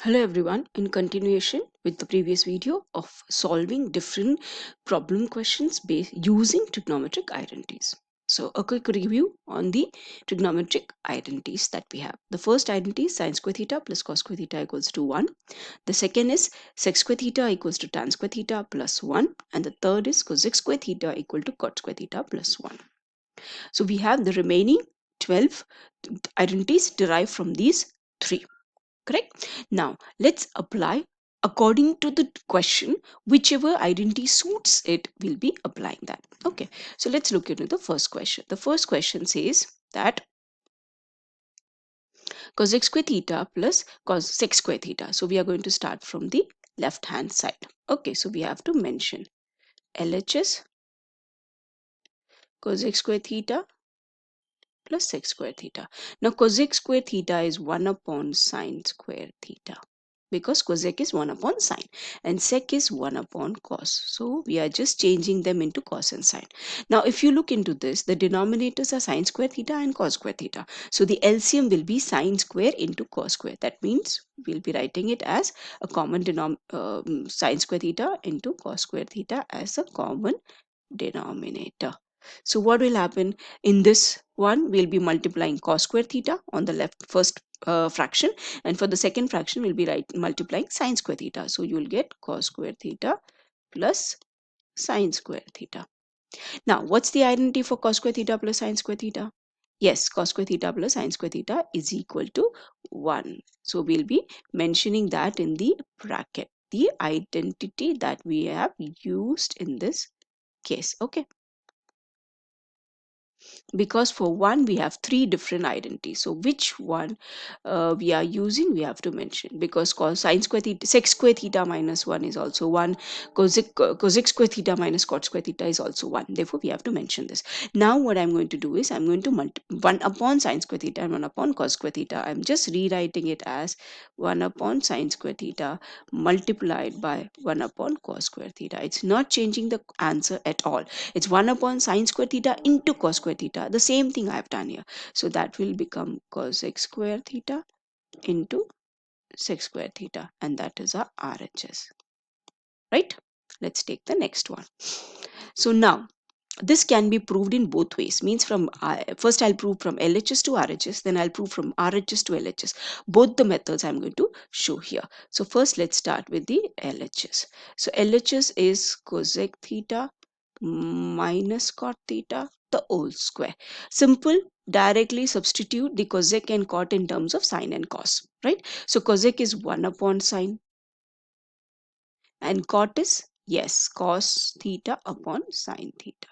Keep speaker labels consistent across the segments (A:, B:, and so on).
A: Hello everyone, in continuation with the previous video of solving different problem questions based using trigonometric identities. So a quick review on the trigonometric identities that we have. The first identity is sin square theta plus cos square theta equals to 1. The second is sec square theta equals to tan square theta plus 1. And the third is cosec square theta equal to cot square theta plus 1. So we have the remaining 12 identities derived from these three. Correct? Now let's apply according to the question. Whichever identity suits it, we'll be applying that. Okay, so let's look into the first question. The first question says that cosec square theta plus cos sec square theta. So we are going to start from the left hand side. Okay, so we have to mention LHS cosec square theta plus sec square theta. Now cosec square theta is 1 upon sine square theta, because cosec is 1 upon sine and sec is 1 upon cos. So we are just changing them into cos and sine. Now if you look into this, the denominators are sine square theta and cos square theta. So the LCM will be sine square into cos square. That means we'll be writing it as a common sine square theta into cos square theta as a common denominator. So what will happen in this one? We'll be multiplying cos square theta on the left first fraction, and for the second fraction we'll be multiplying sine square theta. So you'll get cos square theta plus sine square theta. Now what's the identity for cos square theta plus sine square theta? Yes, cos square theta plus sine square theta is equal to 1. So we'll be mentioning that in the bracket, the identity that we have used in this case. Okay, because for one we have three different identities, so which one we are using we have to mention, because cos sine square theta sec square theta minus 1 is also 1, cosec square theta minus cot square theta is also 1. Therefore we have to mention this. Now what I'm going to do is I'm going to 1 upon sine square theta and 1 upon cos square theta. I'm just rewriting it as 1 upon sine square theta multiplied by 1 upon cos square theta. It's not changing the answer at all. It's 1 upon sine square theta into cos square theta. The same thing I've done here. So that will become cosec square theta into sec square theta, and that is our RHS. Right? Let's take the next one. So now this can be proved in both ways. Means from first I'll prove from LHS to RHS, then I'll prove from RHS to LHS. Both the methods I'm going to show here. So first let's start with the LHS. So LHS is cosec theta minus cot theta the whole square. Simple, directly substitute the cosec and cot in terms of sine and cos, right? So cosec is 1 upon sine and cot is, yes, cos theta upon sine theta,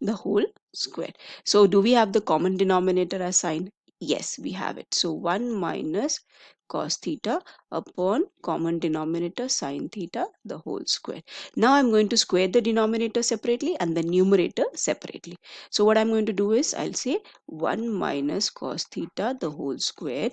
A: the whole square. So do we have the common denominator as sine? Yes, we have it. So 1 minus cos theta upon common denominator sine theta the whole square. Now I'm going to square the denominator separately and the numerator separately. So what I'm going to do is I'll say 1 minus cos theta the whole square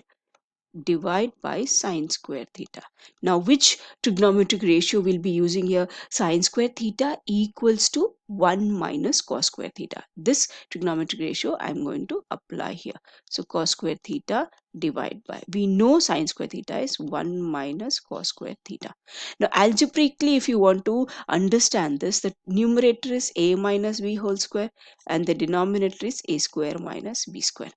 A: divide by sine square theta. Now which trigonometric ratio we'll be using here? Sine square theta equals to 1 minus cos square theta. This trigonometric ratio I'm going to apply here. So cos square theta divide by, we know sine square theta is 1 minus cos square theta. Now algebraically if you want to understand this, the numerator is a minus b whole square and the denominator is a square minus b square.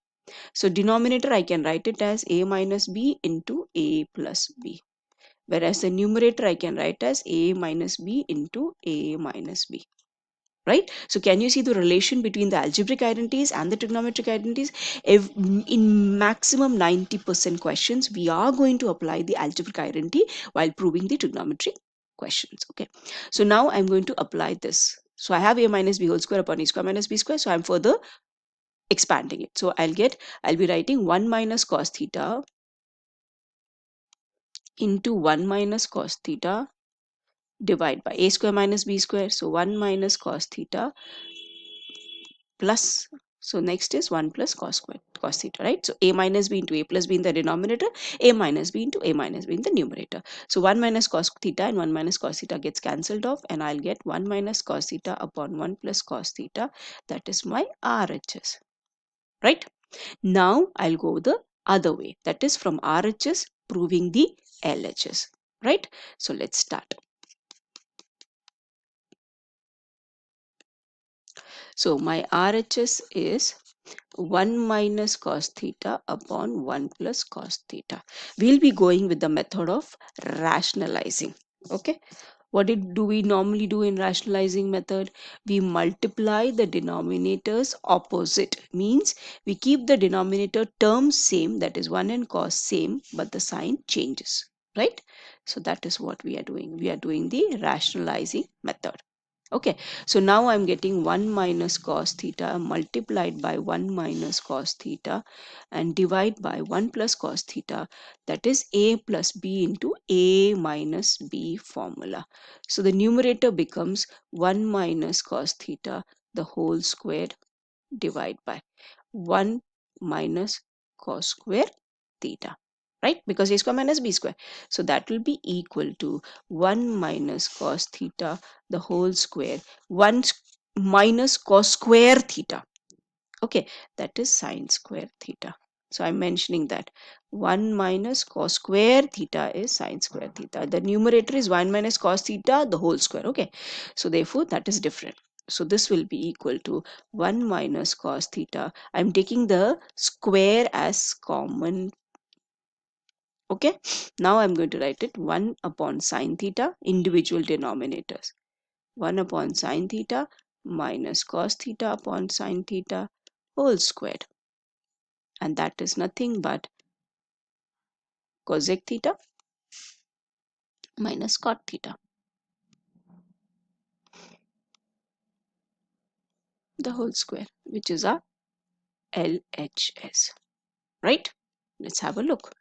A: So denominator I can write it as a minus b into a plus b. Whereas the numerator I can write as a minus b into a minus b. Right? So can you see the relation between the algebraic identities and the trigonometric identities? If in maximum 90% questions, we are going to apply the algebraic identity while proving the trigonometric questions. Okay. So now I'm going to apply this. So I have a minus b whole square upon a square minus b square. So I'm further expanding it. So I'll be writing 1 minus cos theta into 1 minus cos theta divide by a square minus b square. So 1 minus cos theta plus, so next is 1 plus cos theta, right? So a minus b into a plus b in the denominator, a minus b into a minus b in the numerator. So 1 minus cos theta and 1 minus cos theta gets cancelled off, and I'll get 1 minus cos theta upon 1 plus cos theta. That is my RHS, right? Now I'll go the other way, that is from RHS proving the LHS, right? So let's start. So my RHS is 1 minus cos theta upon 1 plus cos theta. We'll be going with the method of rationalizing. Okay. Do we normally do in rationalizing method? We multiply the denominators opposite. Means we keep the denominator terms same, that is 1 and cos same, but the sign changes. Right? So that is what we are doing. We are doing the rationalizing method. Okay, so now I'm getting 1 minus cos theta multiplied by 1 minus cos theta and divide by 1 plus cos theta, that is a plus b into a minus b formula. So the numerator becomes 1 minus cos theta the whole squared divide by 1 minus cos square theta, right? Because a square minus b square. So that will be equal to 1 minus cos theta the whole square, 1 minus cos square theta. Okay, that is sine square theta. So I'm mentioning that 1 minus cos square theta is sine square theta. The numerator is 1 minus cos theta the whole square. Okay, so therefore that is different. So this will be equal to 1 minus cos theta. I'm taking the square as common. Okay, now I'm going to write it 1 upon sine theta, individual denominators. 1 upon sine theta minus cos theta upon sine theta whole squared. And that is nothing but cosec theta minus cot theta, the whole square, which is our LHS. Right? Let's have a look.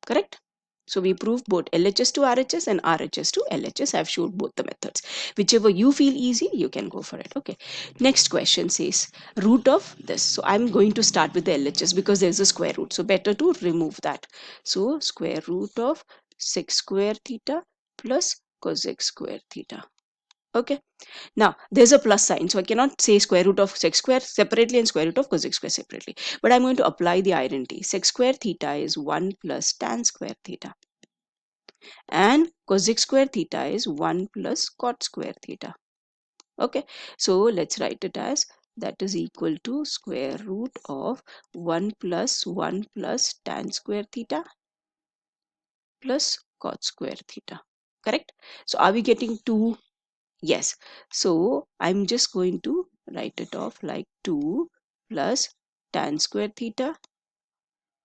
A: Correct? So we proved both LHS to RHS and RHS to LHS. I've showed both the methods. Whichever you feel easy, you can go for it. Okay. Next question says root of this. So I'm going to start with the LHS because there's a square root. So better to remove that. So square root of sec square theta plus cosec square theta. Okay. Now, there's a plus sign, so I cannot say square root of sec square separately and square root of cosec square separately. But I'm going to apply the identity. Sec square theta is 1 plus tan square theta. And cosec square theta is 1 plus cot square theta. Okay, so let's write it as that is equal to square root of 1 plus tan square theta plus cot square theta. Correct? So are we getting 2? Yes. So I'm just going to write it off like 2 plus tan square theta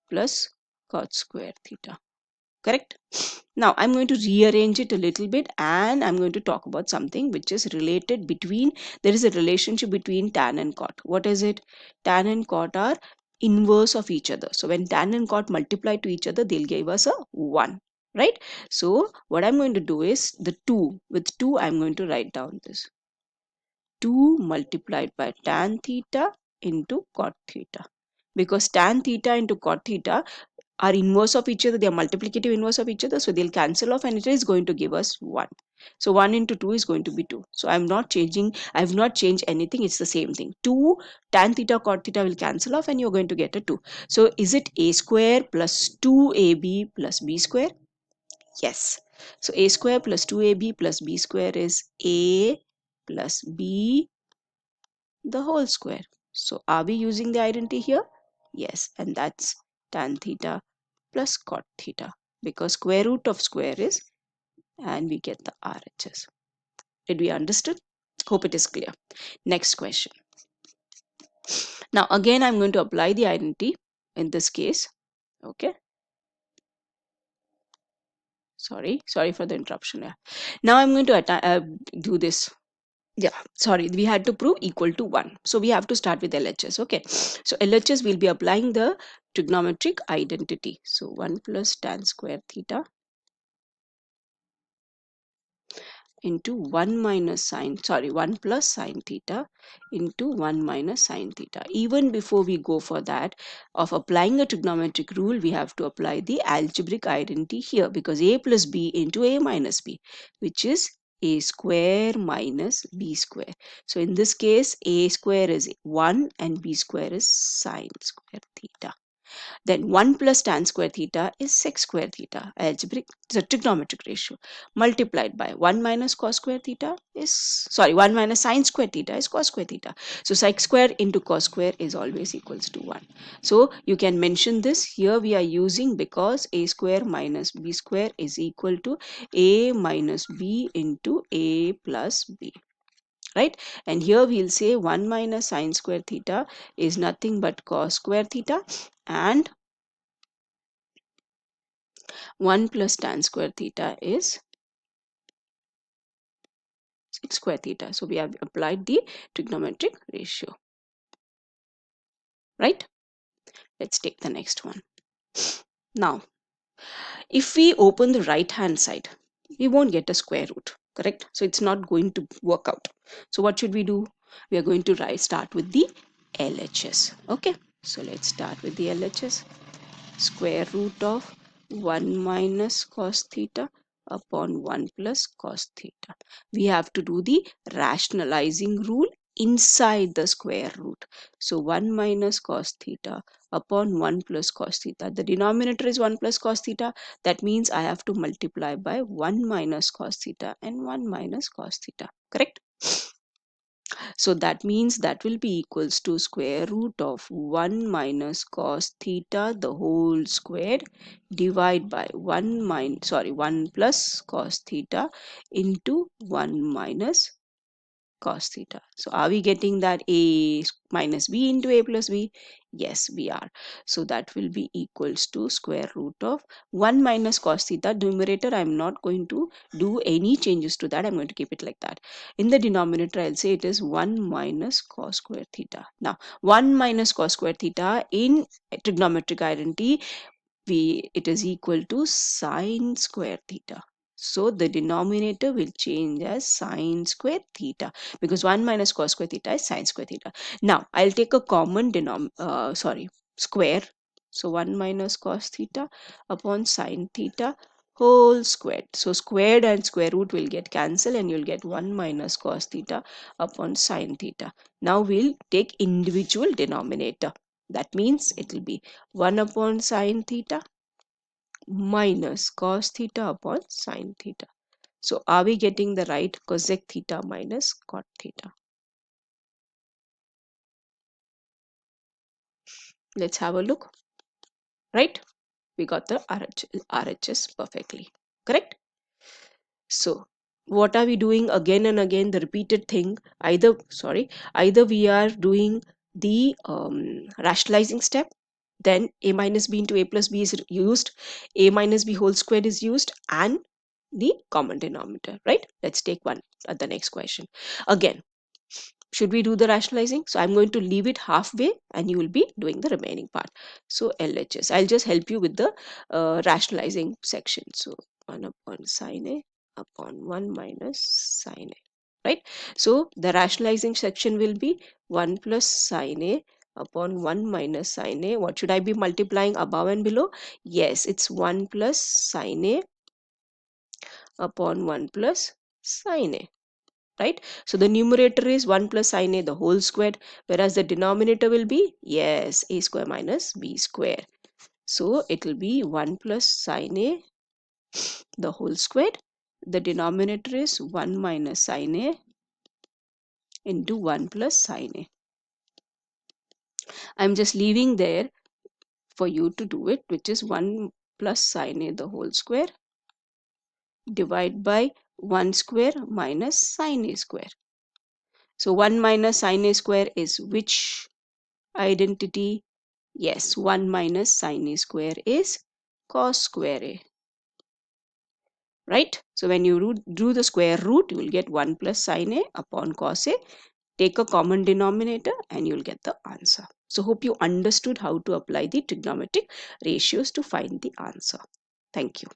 A: plus cot square theta. Correct? Now I'm going to rearrange it a little bit and I'm going to talk about something which is related between, there is a relationship between tan and cot. What is it? Tan and cot are inverse of each other. So when tan and cot multiply to each other, they'll give us a 1. Right? So what I'm going to do is the 2. With 2, I'm going to write down this. 2 multiplied by tan theta into cot theta. Because tan theta into cot theta are inverse of each other, they are multiplicative inverse of each other, so they'll cancel off and it is going to give us 1. So 1 into 2 is going to be 2. So I have not changed anything, it's the same thing. 2 tan theta cot theta will cancel off and you're going to get a 2. So is it a square plus 2ab plus b square? Yes. So a square plus 2ab plus b square is a plus b the whole square. So are we using the identity here? Yes, and that's tan theta plus cot theta because square root of square is, and we get the RHS. Did we understood? Hope it is clear. Next question. Now again I'm going to apply the identity in this case. Okay. Sorry for the interruption. Yeah. Now I'm going to do this. Yeah, sorry, we had to prove equal to 1. So we have to start with LHS. Okay. So LHS will be applying the trigonometric identity. So 1 plus tan square theta into 1 plus sine theta into 1 minus sine theta. Even before we go for that of applying a trigonometric rule, we have to apply the algebraic identity here because a plus b into a minus b, which is a square minus b square. So in this case, a square is 1 and b square is sine square theta. Then 1 plus tan square theta is sec square theta, algebraic, the trigonometric ratio, multiplied by 1 minus cos square theta is, sorry, 1 minus sin square theta is cos square theta. So sec square into cos square is always equals to 1. So you can mention this. Here we are using because a square minus b square is equal to a minus b into a plus b. Right, and here we'll say 1 minus sine square theta is nothing but cos square theta, and 1 plus tan square theta is sec square theta. So we have applied the trigonometric ratio. Right, let's take the next one. Now if we open the right hand side, we won't get a square root, correct? So it's not going to work out. So what should we do? We are going to start with the LHS. Okay, so let's start with the LHS. Square root of 1 minus cos theta upon 1 plus cos theta. We have to do the rationalizing rule inside the square root. So 1 minus cos theta upon 1 plus cos theta. The denominator is 1 plus cos theta. That means I have to multiply by 1 minus cos theta and 1 minus cos theta. Correct? So that means that will be equals to square root of 1 minus cos theta the whole squared divide by 1 plus cos theta into 1 minus cos theta. So are we getting that a minus b into a plus b? Yes, we are. So that will be equals to square root of 1 minus cos theta. Numerator, I'm not going to do any changes to that. I'm going to keep it like that. In the denominator, I'll say it is 1 minus cos square theta. Now, 1 minus cos square theta in trigonometric identity, it is equal to sine square theta. So the denominator will change as sine square theta because 1 minus cos square theta is sine square theta. Now I'll take a common square. So 1 minus cos theta upon sine theta whole squared. So squared and square root will get cancelled and you'll get 1 minus cos theta upon sine theta. Now we'll take individual denominator. That means it will be 1 upon sine theta minus cos theta upon sine theta. So are we getting the right cosec theta minus cot theta? Let's have a look. Right? We got the RHS perfectly. Correct? So what are we doing again and again? The repeated thing. Either we are doing the rationalizing step, then a minus b into a plus b is used, a minus b whole squared is used, and the common denominator. Right? Let's take one at the next question. Again, should we do the rationalizing? So I'm going to leave it halfway and you will be doing the remaining part. So LHS, I'll just help you with the rationalizing section. So 1 upon sine A upon 1 minus sine A. Right? So the rationalizing section will be 1 plus sine A upon 1 minus sine A. What should I be multiplying above and below? Yes, it's 1 plus sine A upon 1 plus sine A. Right? So the numerator is 1 plus sine A the whole squared, whereas the denominator will be, yes, a square minus b square. So it will be 1 plus sine A the whole squared. The denominator is 1 minus sine A into 1 plus sine A. I'm just leaving there for you to do it, which is 1 plus sine A the whole square divide by 1 square minus sine A square. So 1 minus sine A square is which identity? Yes, 1 minus sine A square is cos square A. Right? So when you do the square root, you will get 1 plus sine A upon cos A. Take a common denominator and you'll get the answer. So hope you understood how to apply the trigonometric ratios to find the answer. Thank you.